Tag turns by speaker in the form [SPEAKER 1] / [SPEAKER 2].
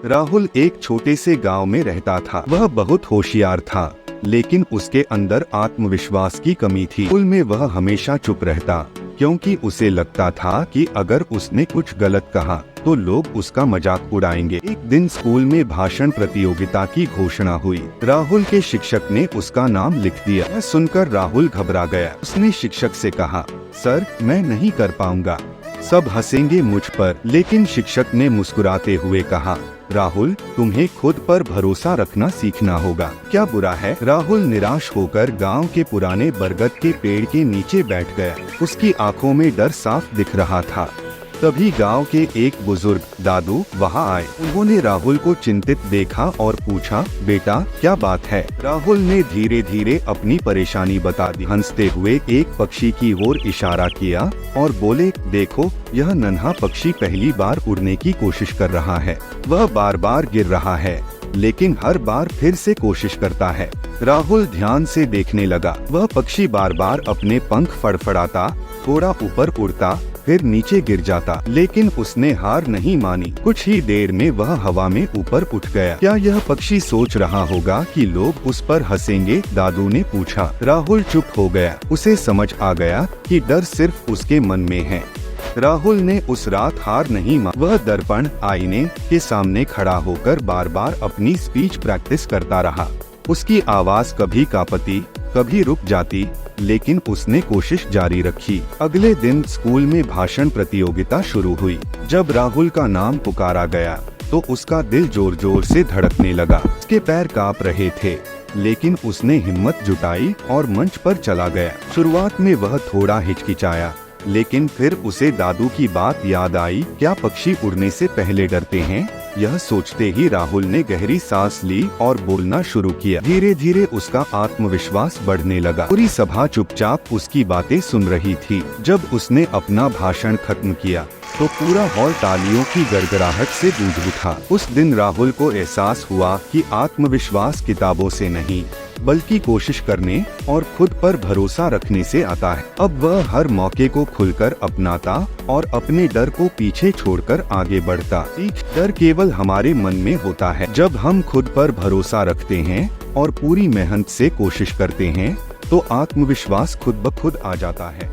[SPEAKER 1] राहुल एक छोटे से गांव में रहता था। वह बहुत होशियार था, लेकिन उसके अंदर आत्मविश्वास की कमी थी। स्कूल में वह हमेशा चुप रहता, क्योंकि उसे लगता था कि अगर उसने कुछ गलत कहा तो लोग उसका मजाक उड़ाएंगे। एक दिन स्कूल में भाषण प्रतियोगिता की घोषणा हुई। राहुल के शिक्षक ने उसका नाम लिख दिया। यह सुनकर राहुल घबरा गया। उसने शिक्षक से कहा, सर, मैं नहीं कर पाऊंगा, सब हंसेंगे मुझ पर। लेकिन शिक्षक ने मुस्कुराते हुए कहा, राहुल, तुम्हें खुद पर भरोसा रखना सीखना होगा। क्या बुरा है? राहुल निराश होकर गांव के पुराने बरगद के पेड़ के नीचे बैठ गया। उसकी आंखों में डर साफ दिख रहा था। तभी गांव के एक बुजुर्ग दादू वहां आए। उन्होंने राहुल को चिंतित देखा और पूछा, बेटा, क्या बात है? राहुल ने धीरे धीरे अपनी परेशानी बता दी। हंसते हुए एक पक्षी की ओर इशारा किया और बोले, देखो, यह नन्हा पक्षी पहली बार उड़ने की कोशिश कर रहा है। वह बार बार गिर रहा है, लेकिन हर बार फिर से कोशिश करता है। राहुल ध्यान से देखने लगा। वह पक्षी बार बार अपने पंख फड़फड़ाता, थोड़ा ऊपर उड़ता, फिर नीचे गिर जाता, लेकिन उसने हार नहीं मानी। कुछ ही देर में वह हवा में ऊपर उठ गया। क्या यह पक्षी सोच रहा होगा कि लोग उस पर हंसेंगे? दादू ने पूछा। राहुल चुप हो गया। उसे समझ आ गया कि डर सिर्फ उसके मन में है। राहुल ने उस रात हार नहीं मानी। वह दर्पण, आईने के सामने खड़ा होकर बार बार अपनी स्पीच प्रैक्टिस करता रहा। उसकी आवाज कभी कांपती, कभी रुक जाती, लेकिन उसने कोशिश जारी रखी। अगले दिन स्कूल में भाषण प्रतियोगिता शुरू हुई। जब राहुल का नाम पुकारा गया तो उसका दिल जोर जोर से धड़कने लगा। उसके पैर कांप रहे थे, लेकिन उसने हिम्मत जुटाई और मंच पर चला गया। शुरुआत में वह थोड़ा हिचकिचाया, लेकिन फिर उसे दादू की बात याद आई, क्या पक्षी उड़ने से पहले डरते हैं? यह सोचते ही राहुल ने गहरी सांस ली और बोलना शुरू किया। धीरे धीरे उसका आत्मविश्वास बढ़ने लगा। पूरी सभा चुपचाप उसकी बातें सुन रही थी। जब उसने अपना भाषण खत्म किया तो पूरा हॉल तालियों की गड़गड़ाहट से गूंज उठा। उस दिन राहुल को एहसास हुआ कि आत्मविश्वास किताबों से नहीं, बल्कि कोशिश करने और खुद पर भरोसा रखने से आता है। अब वह हर मौके को खुलकर अपनाता और अपने डर को पीछे छोड़कर आगे बढ़ता। डर केवल हमारे मन में होता है। जब हम खुद पर भरोसा रखते हैं और पूरी मेहनत से कोशिश करते हैं, तो आत्मविश्वास खुद ब खुद आ जाता है।